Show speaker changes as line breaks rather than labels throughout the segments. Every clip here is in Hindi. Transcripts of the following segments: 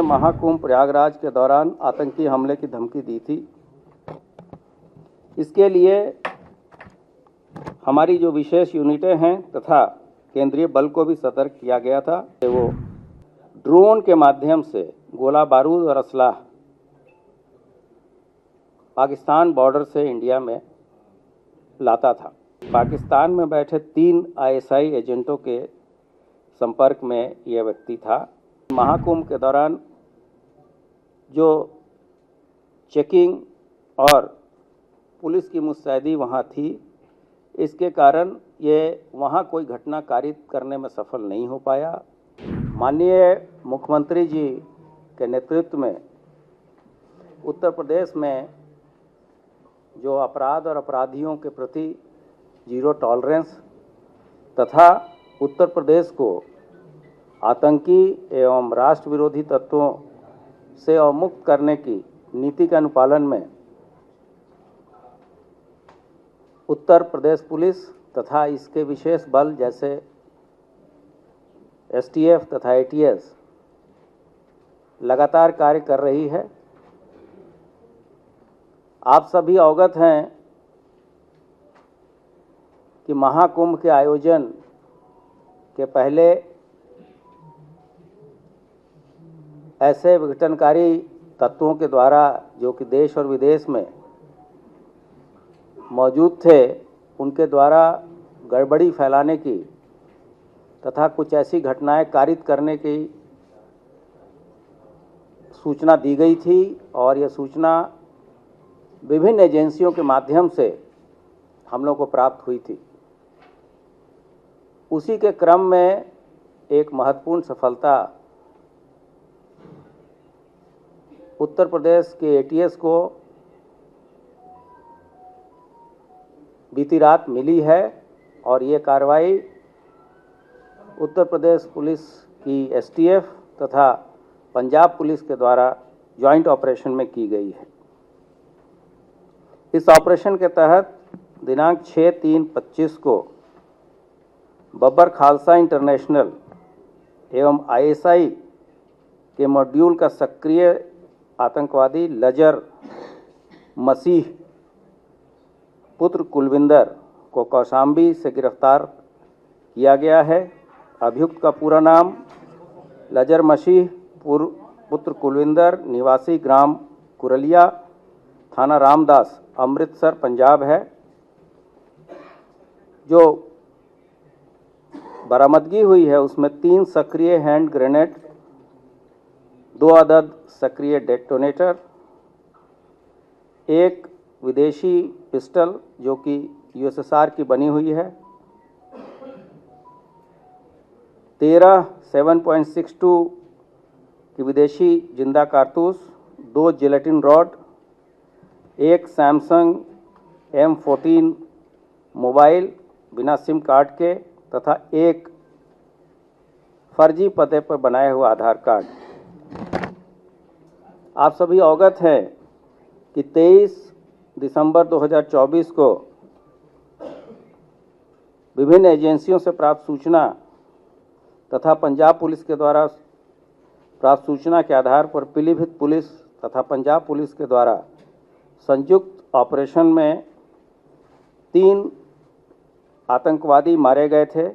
महाकुंभ प्रयागराज के दौरान आतंकी हमले की धमकी दी थी। इसके लिए हमारी जो विशेष यूनिटें हैं तथा केंद्रीय बल को भी सतर्क किया गया था। वो ड्रोन के माध्यम से गोला बारूद और असलाह पाकिस्तान बॉर्डर से इंडिया में लाता था। पाकिस्तान में बैठे 3 आईएसआई एजेंटों के संपर्क में यह व्यक्ति था। महाकुंभ के दौरान जो चेकिंग और पुलिस की मुस्तैदी वहाँ थी, इसके कारण ये वहाँ कोई घटना कारित करने में सफल नहीं हो पाया। माननीय मुख्यमंत्री जी के नेतृत्व में उत्तर प्रदेश में जो अपराध और अपराधियों के प्रति जीरो टॉलरेंस तथा उत्तर प्रदेश को आतंकी एवं राष्ट्र विरोधी तत्वों से अवमुक्त करने की नीति के अनुपालन में उत्तर प्रदेश पुलिस तथा इसके विशेष बल जैसे एसटीएफ तथा एटीएस लगातार कार्य कर रही है। आप सभी अवगत हैं कि महाकुंभ के आयोजन के पहले ऐसे विघटनकारी तत्वों के द्वारा जो कि देश और विदेश में मौजूद थे, उनके द्वारा गड़बड़ी फैलाने की तथा कुछ ऐसी घटनाएं कारित करने की सूचना दी गई थी और यह सूचना विभिन्न एजेंसियों के माध्यम से हम लोग को प्राप्त हुई थी। उसी के क्रम में एक महत्वपूर्ण सफलता उत्तर प्रदेश के एटीएस को बीती रात मिली है और ये कार्रवाई उत्तर प्रदेश पुलिस की एसटीएफ तथा पंजाब पुलिस के द्वारा जॉइंट ऑपरेशन में की गई है। इस ऑपरेशन के तहत दिनांक 6/3/25 को बब्बर खालसा इंटरनेशनल एवं आईएसआई के मॉड्यूल का सक्रिय आतंकवादी लजर मसीह पुत्र कुलविंदर को कौशाम्बी से गिरफ्तार किया गया है। अभियुक्त का पूरा नाम लजर मसीह पुत्र कुलविंदर, निवासी ग्राम कुरलिया, थाना रामदास, अमृतसर, पंजाब है। जो बरामदगी हुई है उसमें 3 सक्रिय हैंड ग्रेनेड, 2 अदद सक्रिय डेटोनेटर, 1 विदेशी पिस्टल जो कि यूएसएसआर की बनी हुई है, 13 7.62 की विदेशी जिंदा कारतूस, 2 gelatin rod, 1 Samsung M14 mobile बिना सिम कार्ड के तथा 1 फर्जी पते पर बनाए हुए आधार कार्ड। आप सभी अवगत हैं कि 23 दिसंबर 2024 को विभिन्न एजेंसियों से प्राप्त सूचना तथा पंजाब पुलिस के द्वारा प्राप्त सूचना के आधार पर पीलीभीत पुलिस तथा पंजाब पुलिस के द्वारा संयुक्त ऑपरेशन में 3 आतंकवादी मारे गए थे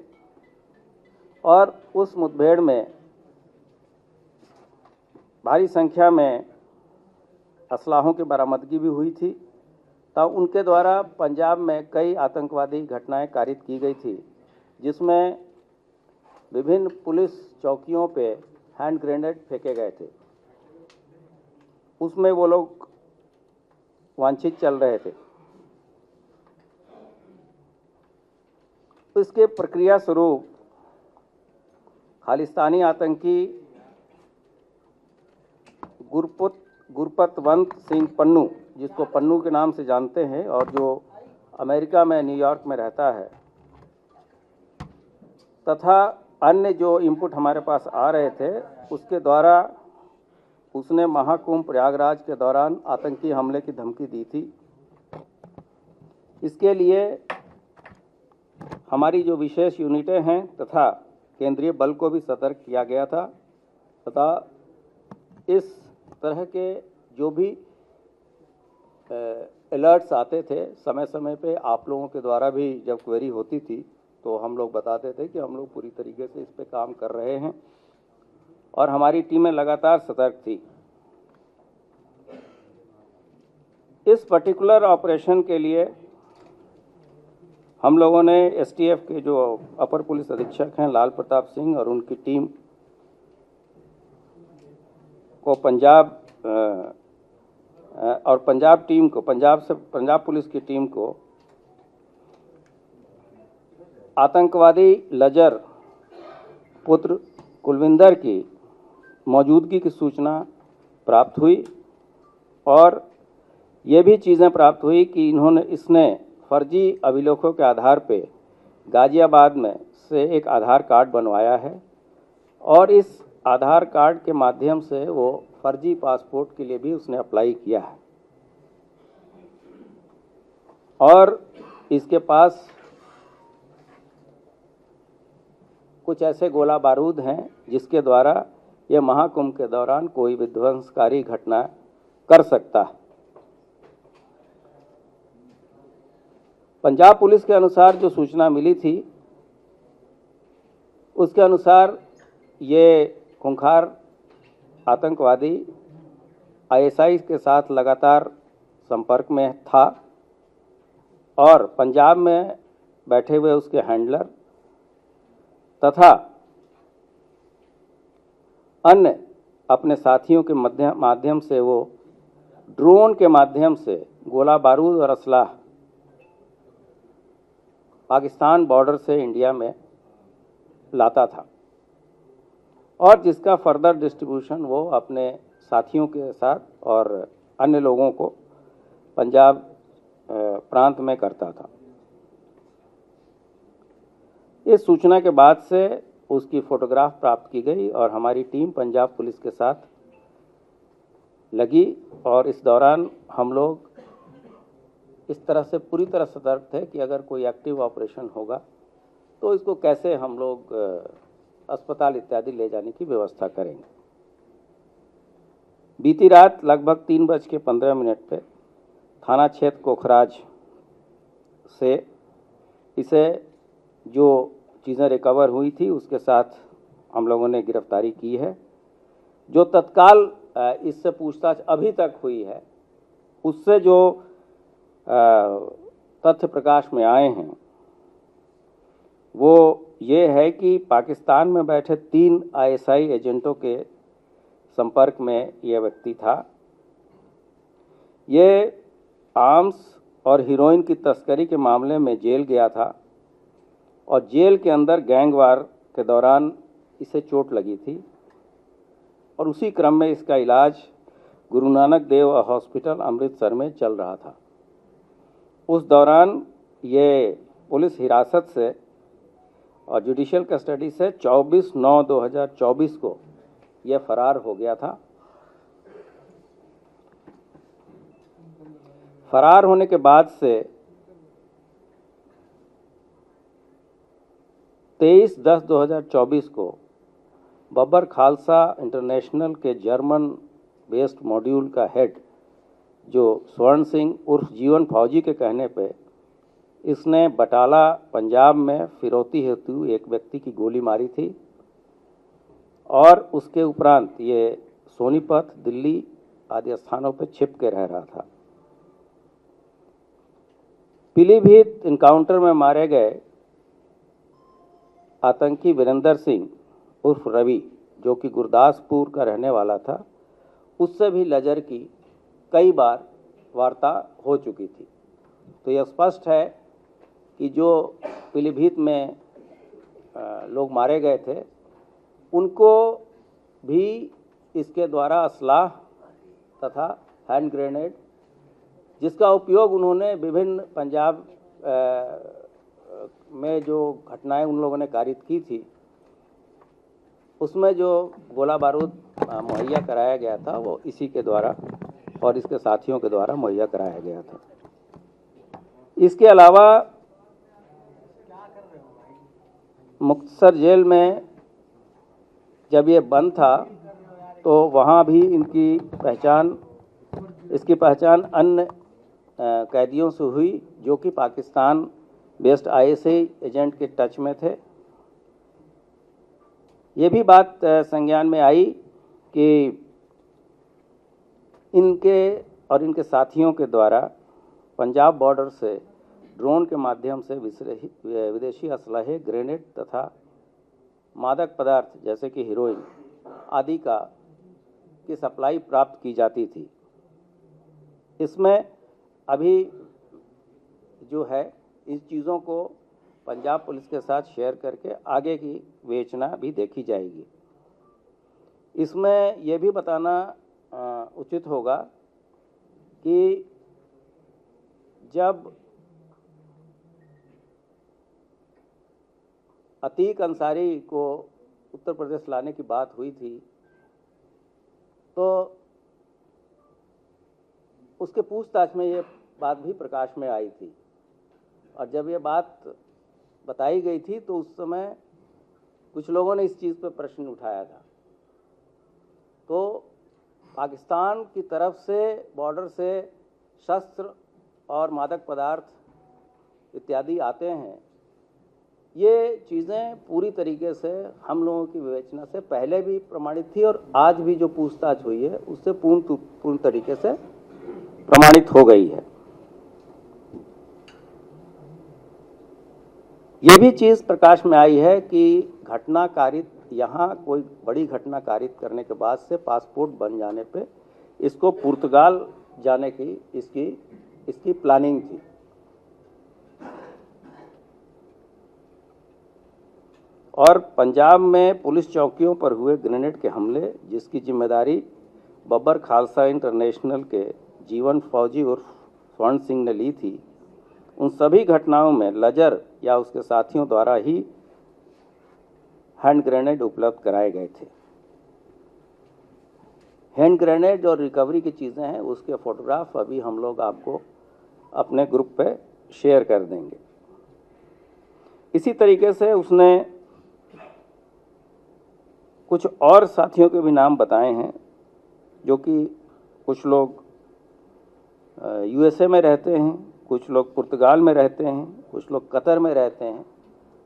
और उस मुठभेड़ में भारी संख्या में असलाहों की बरामदगी भी हुई थी। तब उनके द्वारा पंजाब में कई आतंकवादी घटनाएं कारित की गई थी, जिसमें विभिन्न पुलिस चौकियों पे हैंड ग्रेनेड फेंके गए थे। उसमें वो लोग वांछित चल रहे थे। इसके प्रक्रिया स्वरूप खालिस्तानी आतंकी गुरपतवंत सिंह पन्नू, जिसको पन्नू के नाम से जानते हैं और जो अमेरिका में न्यूयॉर्क में रहता है, तथा अन्य जो इनपुट हमारे पास आ रहे थे, उसके द्वारा उसने महाकुंभ प्रयागराज के दौरान आतंकी हमले की धमकी दी थी। इसके लिए हमारी जो विशेष यूनिटें हैं तथा केंद्रीय बल को भी सतर्क किया गया था तथा इस तरह के जो भी अलर्ट्स आते थे समय समय पे, आप लोगों के द्वारा भी जब क्वेरी होती थी तो हम लोग बताते थे कि हम लोग पूरी तरीके से इस पे काम कर रहे हैं और हमारी टीमें लगातार सतर्क थी। इस पर्टिकुलर ऑपरेशन के लिए हम लोगों ने एसटीएफ के जो अपर पुलिस अधीक्षक हैं लाल प्रताप सिंह और उनकी टीम को पंजाब पुलिस की टीम को आतंकवादी लजर पुत्र कुलविंदर की मौजूदगी की सूचना प्राप्त हुई और ये भी चीज़ें प्राप्त हुई कि इसने फर्जी अभिलेखों के आधार पे गाजियाबाद में से एक आधार कार्ड बनवाया है और इस आधार कार्ड के माध्यम से वो फर्जी पासपोर्ट के लिए भी उसने अप्लाई किया है और इसके पास कुछ ऐसे गोला बारूद हैं जिसके द्वारा ये महाकुंभ के दौरान कोई विध्वंसकारी घटना कर सकता है। पंजाब पुलिस के अनुसार जो सूचना मिली थी उसके अनुसार ये खूंखार आतंकवादी आईएसआई के साथ लगातार संपर्क में था और पंजाब में बैठे हुए उसके हैंडलर तथा अन्य अपने साथियों के माध्यम से वो ड्रोन के माध्यम से गोला बारूद और असलाह पाकिस्तान बॉर्डर से इंडिया में लाता था और जिसका फर्दर डिस्ट्रीब्यूशन वो अपने साथियों के साथ और अन्य लोगों को पंजाब प्रांत में करता था। इस सूचना के बाद से उसकी फोटोग्राफ प्राप्त की गई और हमारी टीम पंजाब पुलिस के साथ लगी और इस दौरान हम लोग इस तरह से पूरी तरह सतर्क थे कि अगर कोई एक्टिव ऑपरेशन होगा तो इसको कैसे हम लोग अस्पताल इत्यादि ले जाने की व्यवस्था करेंगे। बीती रात लगभग 3:15 पे थाना क्षेत्र कोखराज से इसे जो चीज़ें रिकवर हुई थी उसके साथ हम लोगों ने गिरफ्तारी की है। जो तत्काल इससे पूछताछ अभी तक हुई है उससे जो तथ्य प्रकाश में आए हैं वो ये है कि पाकिस्तान में बैठे 3 आईएसआई एजेंटों के संपर्क में यह व्यक्ति था। ये आर्म्स और हीरोइन की तस्करी के मामले में जेल गया था और जेल के अंदर गैंगवार के दौरान इसे चोट लगी थी और उसी क्रम में इसका इलाज गुरु नानक देव हॉस्पिटल अमृतसर में चल रहा था। उस दौरान ये पुलिस हिरासत से और जुडिशियल कस्टडी से 24/9/2024 को यह फरार हो गया था। फरार होने के बाद से 23/10/2024 को बब्बर खालसा इंटरनेशनल के जर्मन बेस्ड मॉड्यूल का हेड जो स्वर्ण सिंह उर्फ जीवन फौजी के कहने पे इसने बटाला पंजाब में फिरौती हेतु एक व्यक्ति की गोली मारी थी और उसके उपरांत ये सोनीपत, दिल्ली आदि स्थानों पर छिप के रह रहा था। पीलीभीत इनकाउंटर में मारे गए आतंकी वीरेंद्र सिंह उर्फ रवि जो कि गुरदासपुर का रहने वाला था, उससे भी लजर की कई बार वार्ता हो चुकी थी। तो यह स्पष्ट है कि जो पीलीभीत में लोग मारे गए थे उनको भी इसके द्वारा असलाह तथा हैंड ग्रेनेड जिसका उपयोग उन्होंने विभिन्न पंजाब में जो घटनाएं उन लोगों ने कारित की थी उसमें जो गोला बारूद मुहैया कराया गया था वो इसी के द्वारा और इसके साथियों के द्वारा मुहैया कराया गया था। इसके अलावा मुक्तसर जेल में जब ये बंद था तो वहाँ भी इसकी पहचान अन्य कैदियों से हुई जो कि पाकिस्तान बेस्ड आईएसआई एजेंट के टच में थे। ये भी बात संज्ञान में आई कि इनके और इनके साथियों के द्वारा पंजाब बॉर्डर से ड्रोन के माध्यम से विदेशी असलहे, ग्रेनेड तथा मादक पदार्थ जैसे कि हीरोइन आदि की सप्लाई प्राप्त की जाती थी। इसमें अभी जो है इस चीज़ों को पंजाब पुलिस के साथ शेयर करके आगे की विवेचना भी देखी जाएगी। इसमें यह भी बताना उचित होगा कि जब अतीक अंसारी को उत्तर प्रदेश लाने की बात हुई थी तो उसके पूछताछ में ये बात भी प्रकाश में आई थी, और जब ये बात बताई गई थी तो उस समय कुछ लोगों ने इस चीज़ पर प्रश्न उठाया था। तो पाकिस्तान की तरफ से बॉर्डर से शस्त्र और मादक पदार्थ इत्यादि आते हैं, ये चीज़ें पूरी तरीके से हम लोगों की विवेचना से पहले भी प्रमाणित थी और आज भी जो पूछताछ हुई है उससे पूर्ण तरीके से प्रमाणित हो गई है। ये भी चीज़ प्रकाश में आई है कि घटना कारित यहाँ कोई बड़ी घटना कारित करने के बाद से पासपोर्ट बन जाने पे इसको पुर्तगाल जाने की इसकी प्लानिंग थी। और पंजाब में पुलिस चौकियों पर हुए ग्रेनेड के हमले जिसकी जिम्मेदारी बब्बर खालसा इंटरनेशनल के जीवन फौजी उर्फ स्वर्ण सिंह ने ली थी, उन सभी घटनाओं में लजर या उसके साथियों द्वारा ही हैंड ग्रेनेड उपलब्ध कराए गए थे। हैंड ग्रेनेड और रिकवरी की चीज़ें हैं, उसके फोटोग्राफ अभी हम लोग आपको अपने ग्रुप पे शेयर कर देंगे। इसी तरीके से उसने कुछ और साथियों के भी नाम बताए हैं जो कि कुछ लोग यूएसए में रहते हैं, कुछ लोग पुर्तगाल में रहते हैं, कुछ लोग कतर में रहते हैं,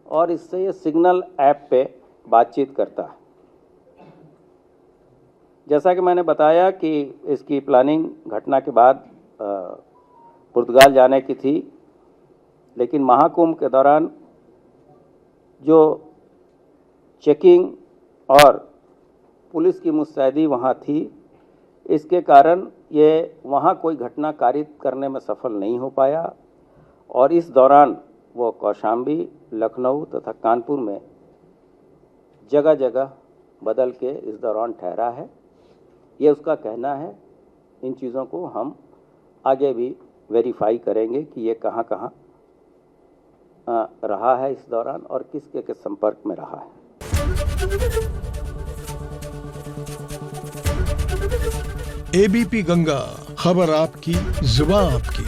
और इससे ये सिग्नल ऐप पे बातचीत करता है। जैसा कि मैंने बताया कि इसकी प्लानिंग घटना के बाद पुर्तगाल जाने की थी, लेकिन महाकुंभ के दौरान जो चेकिंग और पुलिस की मुस्तैदी वहाँ थी, इसके कारण ये वहाँ कोई घटना कारित करने में सफल नहीं हो पाया, और इस दौरान वो कौशाम्बी, लखनऊ तथा कानपुर में जगह जगह बदल के इस दौरान ठहरा है। ये उसका कहना है। इन चीज़ों को हम आगे भी वेरीफाई करेंगे कि ये कहाँ कहाँ रहा है इस दौरान और किसके के संपर्क में रहा है।
एबीपी गंगा, खबर आपकी, जुबान आपकी।